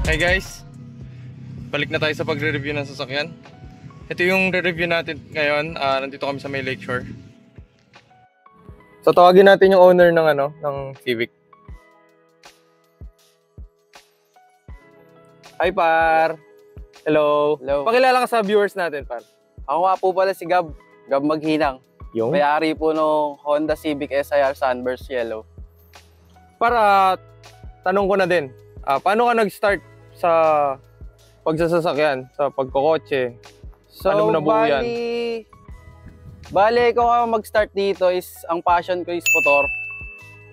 Hey guys, balik na tayo sa pagre-review ng sasakyan. Ito yung re-review natin ngayon. Nandito kami sa may Lakeshore. So tawagin natin yung owner ng ng Civic. Hi par. Hello. Hello. Pakilala ka sa viewers natin, par. Ako nga po pala si Gab Maghinang. Yung May-ari po nung Honda Civic SIR Sunburst Yellow. para tanong ko na din. Paano ka nag-start sa pagsasakyan, sa pagkokotse? So, Ano mo nabuo yan? Bali ko mag-start dito is, ang passion ko is motor.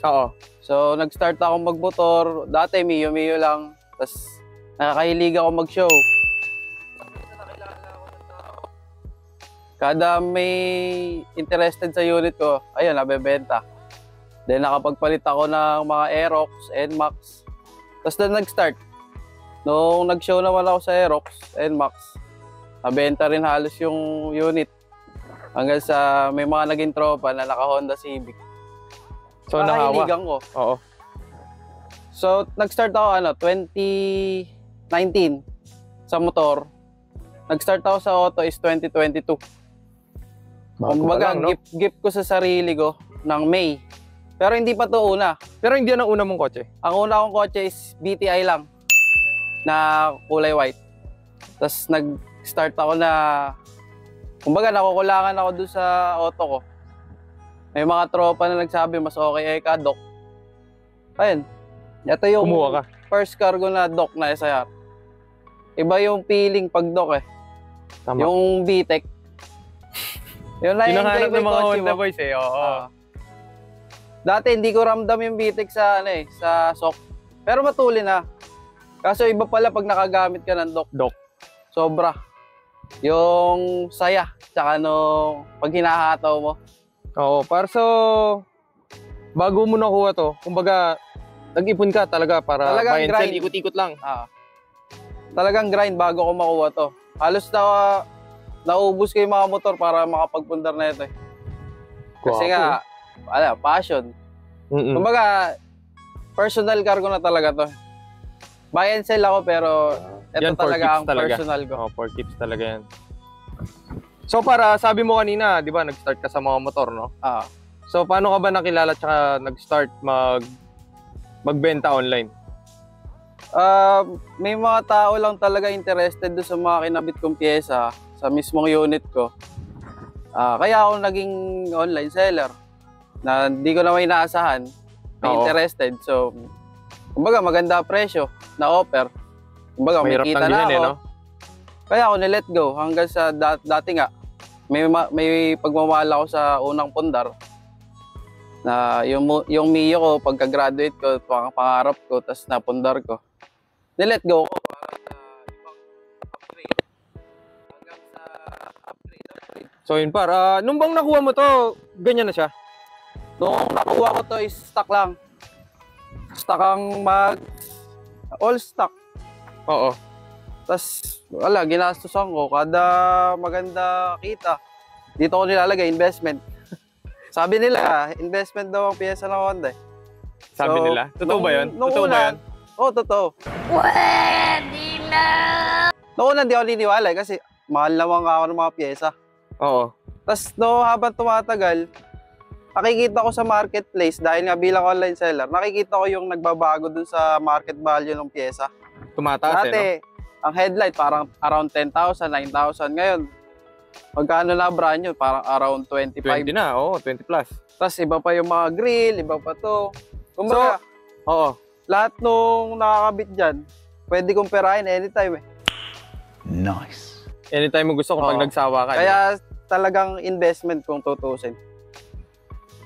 Oo. So, nag-start ako magmotor. Dati, Mio lang. Tapos, nakakahilig ako mag-show. Kada may interested sa unit ko, ayun, nabebenta. Then, nakapagpalit ako ng mga Aerox, NMAX. Tapos doon nag-start. Nung nag-show naman ako sa Aerox, NMAX, nabenta rin halos yung unit. Hanggang sa may mga naging tropa na naka-Honda Civic. So, nahawa. ko. Oo. So, nag-start ako 2019 sa motor. Nag-start ako sa auto is 2022. Kumbaga, gift ko sa sarili ko ng May. Pero hindi pa to una. Pero hindi yan ang una mong kotse? Ang una kong kotse is BTI lang na kulay white. Tapos nag-start ako na, kumbaga nakukulangan ako doon sa auto ko. May mga tropa na nagsabi mas okay ka, Doc. Ayun. Ito yung Kumuha ka. first car ko na Doc na SIR. Iba yung feeling pag Doc eh. Tama. Yung VTEC. Yung hinahanap ng mga Honda boys eh. Oo. Dati hindi ko ramdam yung VTEC sa sa SOC. Pero matuli na. Kaso iba pala pag nakagamit ka ng Doc. Sobra. Yung saya, tsaka pag hinahataw mo. Oo, para so bago mo nakuha to, kumbaga nag-ipon ka talaga para buy and sell, ikot-ikot lang. Talagang grind bago ko makuha to. Halos naubos ko yung mga motor para makapagpundar na ito eh. Kasi nga, passion. Kumbaga, personal car ko na talaga to. Buy and sell ako pero ito yan, talaga ang talaga. personal ko. For keeps talaga yan. So para sabi mo kanina, di ba, nag-start ka sa mga motor, no? So paano ka ba nakilala tsaka nag-start magbenta online? May mga tao lang talaga interested doon sa mga kinabit kong pyesa sa mismong unit ko. Kaya ako naging online seller na hindi ko na may inaasahan, may interested. So, kumbaga maganda presyo na offer. Kumbaga may kita na ako. No? Kaya ako nilet go hanggang sa dati nga may pagmamahal ako sa unang pundar na yung Mio ko pagka-graduate ko, pangarap ko, tas napundar ko. Nilet go ko para sa ibang upgrade. Hanggang sa upgrade. So yun par, nung bang nakuha mo to, ganyan na siya? Nung nakuha ko to is stock lang. Stock ang all stock. Oo. Tapos, ginastusan ko. Kada maganda kita, dito ko nilalagay, investment. Sabi nila, investment daw ang piyesa ng Honda. Sabi nila? Totoo ba yun? Totoo ba yun? Oo, totoo. Pwede na! Noong una, hindi ako niniwala kasi mahal naman ako ng mga piyesa. Oo. Tapos, habang tumatagal, nakikita ko sa marketplace, dahil nga bilang online seller, nakikita ko yung nagbabago dun sa market value ng piyesa. Tumataas Dati, ang headlight parang around 10,000, 9,000. Ngayon, magkano na brand yun? Parang around 25. 20 na, oo, 20 plus. Tapos iba pa yung mga grill, iba pa to. Kumbaga, lahat nung nakakabit dyan, pwede kong perahin anytime eh. Nice. Anytime mo gusto kung pag nagsawa ka. Kaya talagang investment kung tutusin.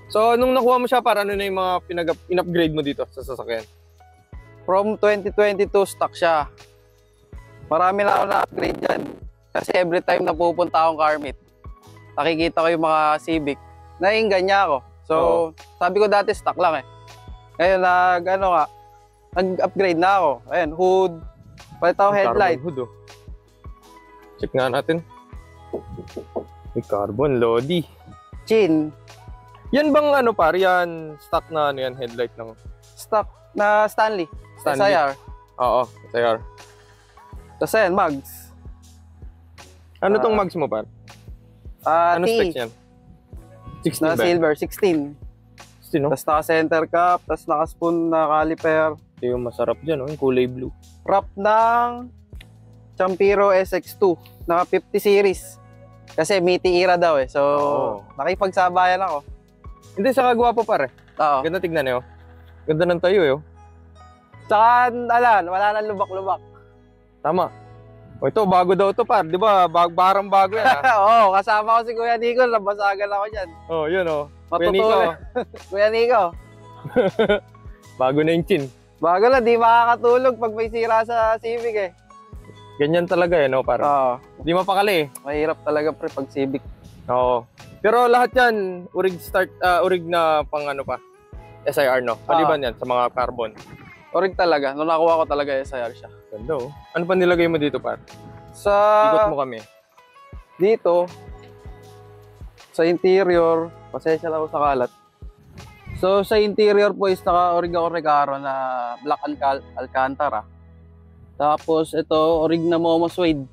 So, nung nakuha mo siya, para ano na yung mga in-upgrade mo dito sa sasakyan? From 2022, stock siya. Marami na ako na-upgrade dyan. Kasi every time na pupunta akong car meet, nakikita ko yung mga Civic, naiinggan niya ako. So, sabi ko dati stock lang eh. Ngayon, nag-upgrade na ako. Ayun, hood, palit ako headlight. Carbon hood, check nga natin. May carbon, Lodi. Chin. Yan bang yan stock na headlight ng stock na Stanley. SIR. Oo, SIR. Tapos ayan, mags. Ano tong mags mo, par? Ano T. specs yan? 16 Na ba? silver, 16. 16, no? Tapos naka-center cap, tapos naka-spoon na caliper. Ito yung masarap dyan, no? Yung kulay blue. Prop ng Champiro SX2 na 50 series. Kasi meaty era daw eh. So, nakipagsabayan ako. Hindi, saka gwapo, par eh. Oo. Ganda tignan eh, oh. Ganda ng tayo eh, oh. Tsaka, wala nang lubak-lubak. Tama. O ito, bago daw to, par. Di ba? Barang bago yan, ha? Oo, kasama ko si Kuya Nico. Nabasagan ako dyan. Oh, yun, oh. Kuya Matutuloy. Nico. Kuya Nico. Bago na yung chin. Bago na, di makakatulog pag may sira sa Civic eh. Ganyan talaga eh, no? Para. Oo. Di mapakali eh. Mahirap talaga pre pag Civic. Oo. Pero lahat yan, urig na pang ano pa. SIR, no? Maliban yan sa mga carbon. Orig talaga. Nung nakuha ko talaga SIR siya. Ganda, oh. Ano pa nilagay mo dito, par? Sa... Ikot mo kami. Dito, sa interior, pasensya lang ako sa kalat. So, sa interior po is naka-orig ako Recaro na Black Alcantara. Tapos, ito, orig na Momo Suede.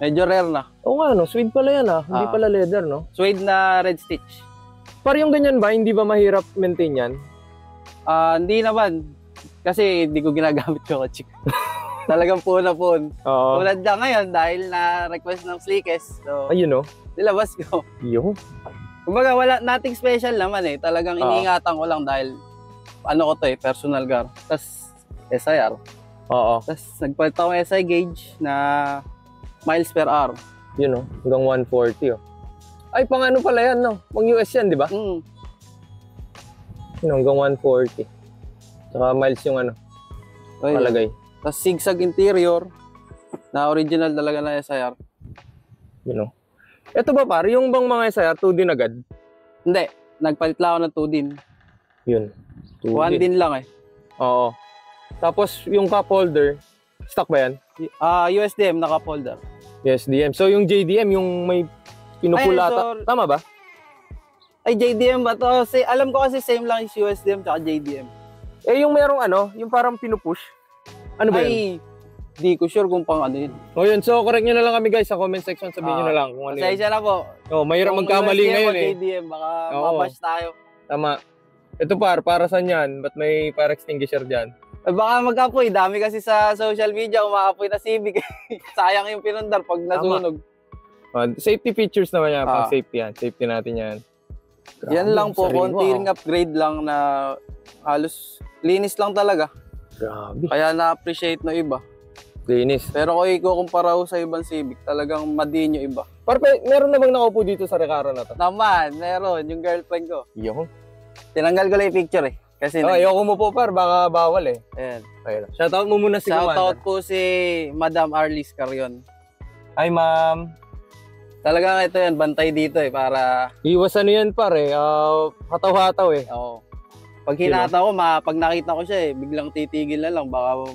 Medyo rare na. Oo nga, no? Suede pala yan, ha? Hindi pala leather, no? Suede na red stitch. Par, yung ganyan ba? Hindi ba mahirap maintain yan? Hindi naman. Kasi hindi ko ginagamit yung kachik. Talagang puna-pun. Oo. Tulad lang ngayon dahil na-request ng Slickest. So, ayun, no? nilabas ko. Yung? Kumbaga, wala, nothing special naman eh. Talagang iniingatan ko lang dahil ano ko to eh, personal car. Tapos SIR. Oo. Tapos nagpalit ako ng SI gauge na miles per hour. Yun, no? Hanggang 140, oh. Ay, pang ano pala yan, no? Pang US yan, di ba? Mm. Yun, hanggang 140. Saka miles yung ano, palagay. Tapos zigzag interior na original talaga na SIR. You know. Ito ba par, yung bang mga SIR 2 din agad? Hindi, nagpalit lang ako ng 2 din. Yun. 1 din lang eh. Oo. Tapos yung cup holder, stock ba yan? USDM naka folder. USDM. So yung JDM, yung may pinupulata. Tama ba? Ay, JDM ba to? Alam ko kasi same lang yung USDM tsaka JDM. Eh yung merong ano, yung parang pinupush. Ano ba yun? Di ko sure kung pang ano yun. O yun, so correct nyo na lang kami guys sa comment section. Sabihin nyo na lang kung ano yun. Pasensya na po. Mahirap magkamali ngayon eh. JDM, baka mabash tayo. Tama. Ito para saan yan? Ba't may fire extinguisher dyan? Baka mag-apoy. Dami kasi sa social media umaapoy na Civic. Sayang yung pinundar pag nasunog. Safety features naman yan. Pang safety yan. Safety natin yan. Yan lang po. Konting upgrade lang na halos linis lang talaga. Grabe. Kaya na-appreciate ng iba. Linis. Pero kung ikukumpara ko sa ibang Civic, talagang madin yung iba. Meron na bang nakaupo dito sa Recaro na to? Naman, meron. Yung girlfriend ko. Yung? Tinanggal ko lang yung picture eh. Kasi ayoko mo po baka bawal eh. Ayan. Shoutout mo muna si Commander. Shoutout po si Madam Arlis Carion. Hi ma'am. Talagang ito yan, bantay dito eh, para... Iwas ano yan pare, hataw-hataw eh. Oo. Pag hinata ko, pag nakita ko siya eh, biglang titigil na lang, baka...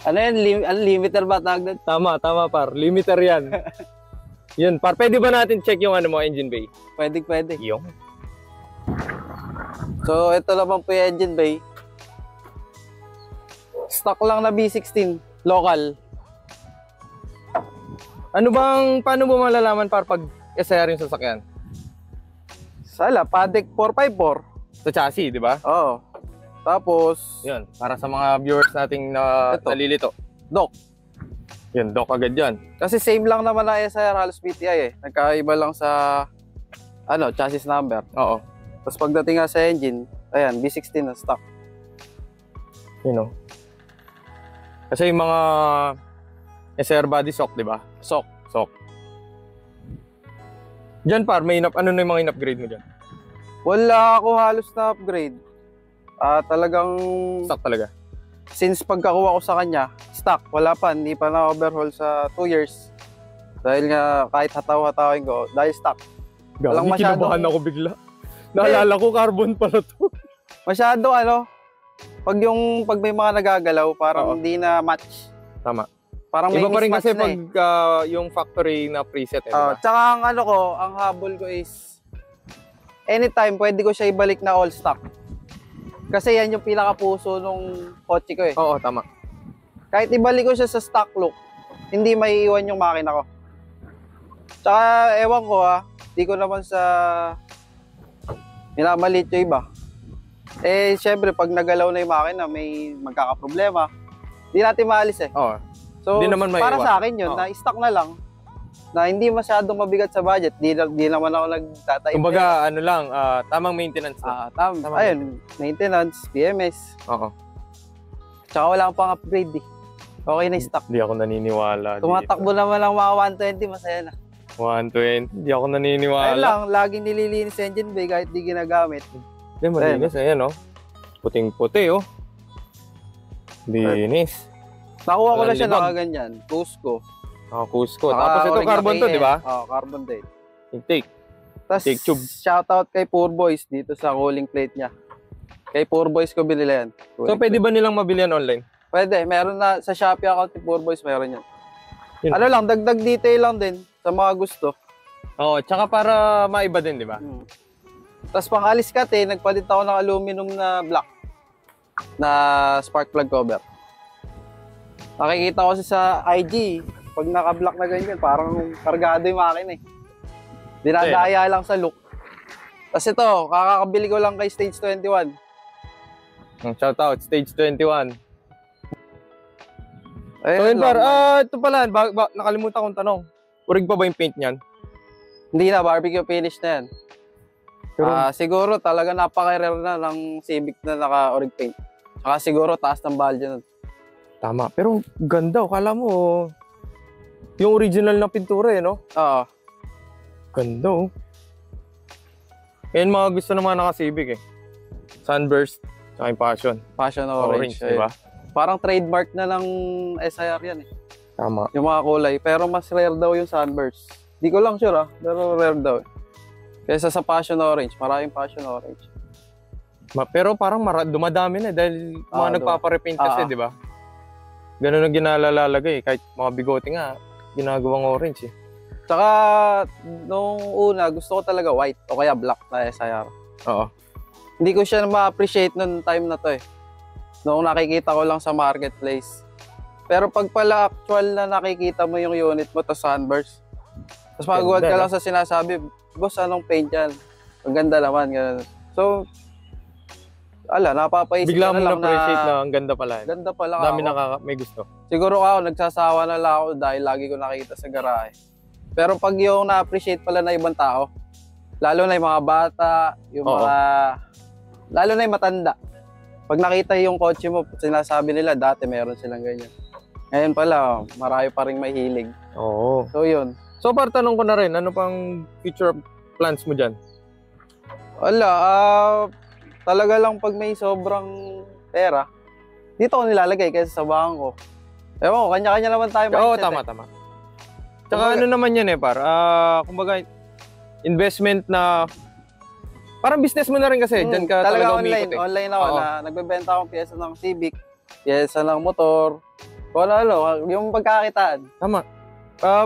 ano yan, limiter ba tawag doon? Tama par, limiter yan. Yun par, pwede ba natin check yung ano mo, engine bay? Pwede. Yung? So, ito naman po yung engine bay. Stock lang na B16, local. Paano mo malalaman par pag SIR yung sasakyan? Sala, Padec 454. Sa chassis, di ba? Oo. Tapos, yun, para sa mga viewers nating nalilito. Doc. Yun, doc agad yan. Kasi same lang naman na SIR halos PTI eh. Nagkaiba lang sa chassis number. Oo. Tapos pagdating nga sa engine, ayan, B16 na stock. You know. Kasi yung mga SIR body shock, di ba? Shock. Diyan par, ano na yung mga in-upgrade mo dyan? Wala ako halos na upgrade. Talagang... Stock talaga? Since pagkakuha ko sa kanya, stock. Wala pa, hindi pa na-overhaul sa 2 years. Dahil nga kahit hataw-hatawin ko, dahil stock. Galing, kinabahan ako bigla. Naalala ko, carbon pala to. Masyado pag may mga nagagalaw, parang hindi na match. Tama. Parang may iba pa rin kasi na pag yung factory na preset eh, diba? Tsaka ang habol ko is anytime pwede ko siya ibalik na all stock. Kasi yan yung pinaka-puso nung kotse ko eh. Oo, tama. Kahit ibalik ko siya sa stock look, hindi maiiwan yung makina ko. Tsaka, ewan ko di ko naman sa minamalit yung iba. Syempre, pag nagalaw na yung makina, may magkakaproblema. Hindi natin maalis Oo. So, Di naman para maiiwan. sa akin yun, na stock na lang, na hindi masyadong mabigat sa budget. Di naman ako nagtatayo. Kumbaga, ano lang, tamang maintenance lang. Tama. Ayun, maintenance, PMS. Oo. Tsaka wala pang upgrade Okay na yung stock. Hindi ako naniniwala. Tumatakbo naman lang mga 120, masaya na. 120, hindi ako naniniwala. Ayun lang, laging nililinis engine bay kahit di ginagamit. Hindi, malinis. Ayan, oh. Puting-puti, oh. Linis. Nakuha ko na siya nakaganyan. Cusco. Cusco. Tapos ito, carbon to, di ba? Oo, carbon tape. Intake. Tapos, Take tube. shoutout kay Poor Boys dito sa cooling plate niya. Kay Poor Boys ko binili yan. So, pwede ba nilang mabili yan online? Pwede. Meron na sa Shopee account ni Poor Boys, meron yan. Yun. Ano lang, dagdag detail lang din sa mga gusto. Oo, tsaka para maiba din, di ba? Tapos pang alis kate, nagpalit ako ng aluminum na black na spark plug cover. Nakikita ko sa IG, pag naka-black na ganyan, parang kargado yung makina Dinadaya lang sa look. Tapos ito, kakakabili ko lang kay Stage 21. Shout out, Stage 21. Ayun, So, yun, par, ito pala, nakalimutan kong tanong. Urig pa ba yung paint niyan? Hindi na, barbecue finish na yan. Siguro talaga napaka-rare na ng Civic na naka-orig paint. Saka siguro taas ng value nun. Tama, pero ganda. Kala mo, yung original na pintura no? Oo. Ganda, oh. Yan mga gusto ng mga naka-Civic, Sunburst, saka yung Passion. Passion orange, di ba? Parang trademark na ng SIR yan, Tama. Yung mga kulay. Pero mas rare daw yung Sunburst. Di ko lang sure, pero rare daw. Kaysa sa Passion orange, maraming Passion orange. Pero parang dumadami na dahil mga nagpaparepaint kasi, di ba? Ganun ang ginalalagay. Kahit mga bigote nga, ginagawang orange, Tsaka, nung una, gusto ko talaga white o kaya black na SIR. Oo. Hindi ko siya ma-appreciate nung time na to Noong nakikita ko lang sa marketplace. Pero pag pala actual na nakikita mo yung unit mo, tas Sunburst. Tapos magugulat ka lang sa sinasabi, boss, anong paint yan? Ang ganda naman. Ganun. So, napapaisip bigla mo na lang na-appreciate na ang ganda pala. Ganda pala dami may gusto. Siguro ako, nagsasawa na lang ako dahil lagi ko nakita sa garahe. Pero pag yung na-appreciate pala na ibang tao, lalo na yung mga bata, lalo na yung matanda. Pag nakita yung kotse mo, sinasabi nila dati meron silang ganyan. Ngayon pala, marami pa rin mahilig. Oo. So yun. So tanong ko na rin, ano pang future plans mo dyan? Wala, talaga lang pag may sobrang pera, dito ko nilalagay kaysa sa bangko. Ewan ko, kanya-kanya naman tayo mindset. Oo, tama. Tsaka ano naman yan par, kumbaga, investment na, parang business mo na rin kasi, dyan ka talaga umikot Online ako na nagbebenta akong pyesa ng Civic, pyesa ng motor, kung ano, yung pagkakitaan. Tama.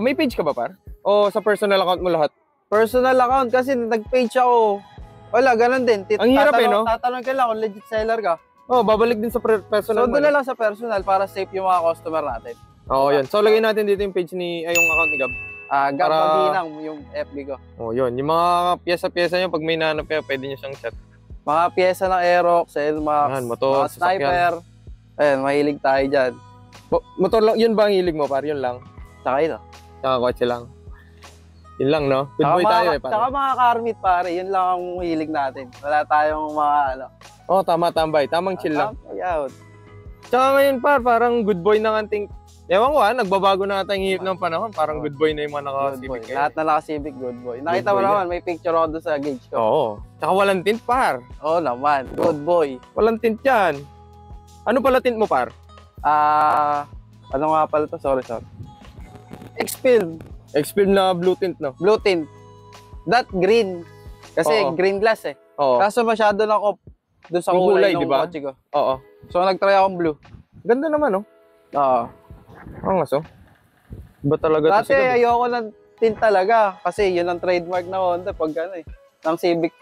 May page ka ba par? O sa personal account mo lahat? Personal account kasi nag-page ako. Wala, ganun din. Ang hirap no? Tatanong ka lang kung legit seller ka. Babalik din sa personal mo. So, doon na lang sa personal para safe yung mga customer natin. Oo, yun. So, lagay natin dito yung page yung account ni Gab. Gab Maginang, yung FB ko. Yun. Yung mga pyesa-pyesa nyo, pag may nahanap kayo, pwede nyo siyang chat. Mga pyesa ng Aerox, Elmax, motor, mga sniper. Ayun, mahilig tayo dyan. Motor lang, yun ba ang hilig mo, par? Yun lang? Tsaka ito. Tsaka kotse lang. Yun lang, no? Good boy tayo, par. Tsaka mga car-meet, pare. Yun lang ang hilig natin. Wala tayong mga tama, tambay. Tamang chill lang. Out. Tsaka ngayon, parang good boy na nga ewan ko nagbabago na ata yung hihip ng panahon. Parang good boy na yung mga naka-Civic. Lahat na naka-Civic, good boy. Nakita mo naman, may picture ako doon sa gauge ko. Oo. Tsaka walang tint, par. Oo naman, good boy. Walang tint yan. Ano pala tint mo, par? Ano nga pala to? Sorry. X-Film. X-Film na blue tint, no? Blue tint. That green. Kasi green glass Oo. Kaso masyado lang off doon sa kulay ng kotse ko. Oo. So nag-try akong blue. Ganda naman, no? Oo. Ang aso. Ba talaga dati ayoko ng tint talaga. Kasi yun ang trademark na Honda pag ng Civic.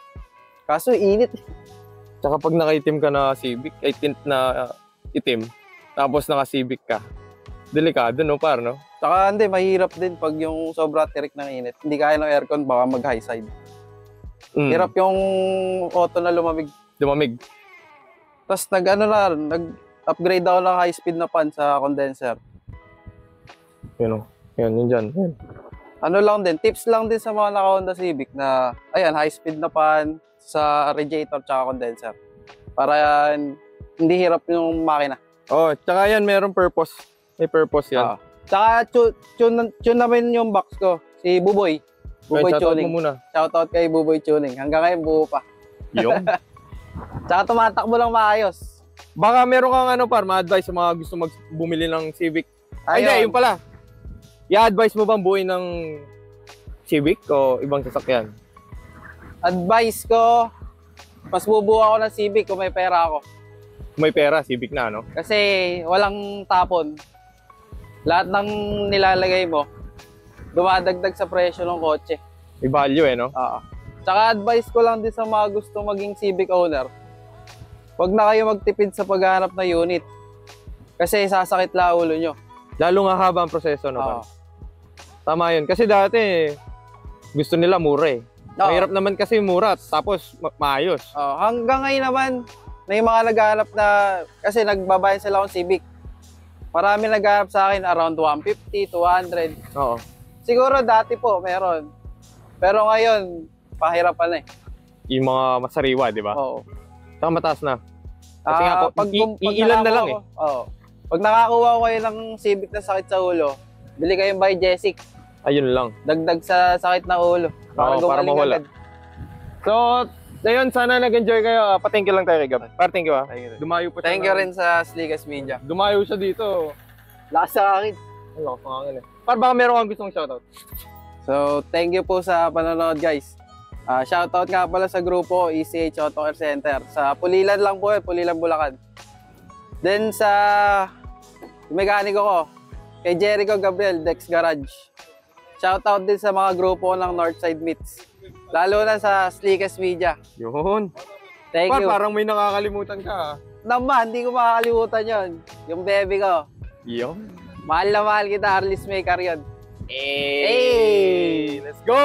Kaso init. Tsaka pag nakaitim ka na Civic, ay tint na itim, tapos naka-Civic ka. Delikado, no, par, no? Saka hindi, mahirap din pag yung sobra tirik ng init. Hindi kaya ng aircon, baka mag-high side. Hirap yung auto na lumamig. Tapos nag-upgrade ako ng high-speed na fan sa condenser. Yun, yun dyan. Yun. Ano lang din, tips lang din sa mga naka-Honda Civic na, ayan, high-speed na fan sa radiator tsaka condenser. Para hindi hirap yung makina. Oh, tsaka yan, merong purpose. May purpose yan. Tsaka tune namin yung box ko, si Buboy. Buboy Tuning. Mo muna. Shoutout kay Buboy Tuning. Hanggang ngayon buo pa. Yung? Tsaka tumatakbo lang maayos. Baka meron kang ma-advise sa mga gusto bumili ng Civic. Ay, hindi, yun pala. I-advise mo bang buuin ng Civic o ibang sasakyan? Advice ko, mas bubuo ako ng Civic kung may pera ako. Kung may pera, Civic na, no? Kasi walang tapon. Lahat ng nilalagay mo, dumadagdag sa presyo ng kotse. May value no? Oo. Tsaka advice ko lang din sa mga gusto maging Civic owner, huwag na kayo magtipid sa paghahanap na unit. Kasi sasakit la ulo nyo. Lalo nga haba ang proseso, no? Tama yun. Kasi dati, gusto nila mura eh. Mahirap naman kasi mura, tapos maayos. Hanggang ngayon naman, may mga naghahanap na, kasi nagbabayan sila akong Civic. Marami naghahanap sa akin, around 150, 200. Oo. Siguro dati po, meron. Pero ngayon, pahirapan na eh. Yung mga masariwa, di ba? Oo. Saka mataas na. Kasi nga po, ilan na lang eh. Oo. Pag nakakuha ko kayo ng Civic na sakit sa ulo, bili kayong by Jessic. Ayun lang. Dagdag sa sakit na ulo. Para mawala. Agad. So, ayun, sana nag-enjoy kayo. Pa-thank you lang tayo kay Gab. Thank you ah. Dumayo po siya. Thank you rin sa Sligas Media. Dumayo siya dito. Lakas sa akin. Lakas sa akin eh. Baka meron kang gustong shoutout. So, thank you po sa panonood guys. Shoutout nga pala sa grupo ECH Auto Care Center. Sa Pulilan lang po Pulilan, Bulacan. Then sa mekaniko ko, kay Jericho Gabriel, Dex Garage. Shoutout din sa mga grupo ng Northside Meets. Lalo na sa Sligas Media. Yun. Thank you. Parang may nakakalimutan ka. Naman, hindi ko makakalimutan yon. Yung baby ko. Yun. Mahal na mahal kita, Arlis Maker yun. Hey! Let's go!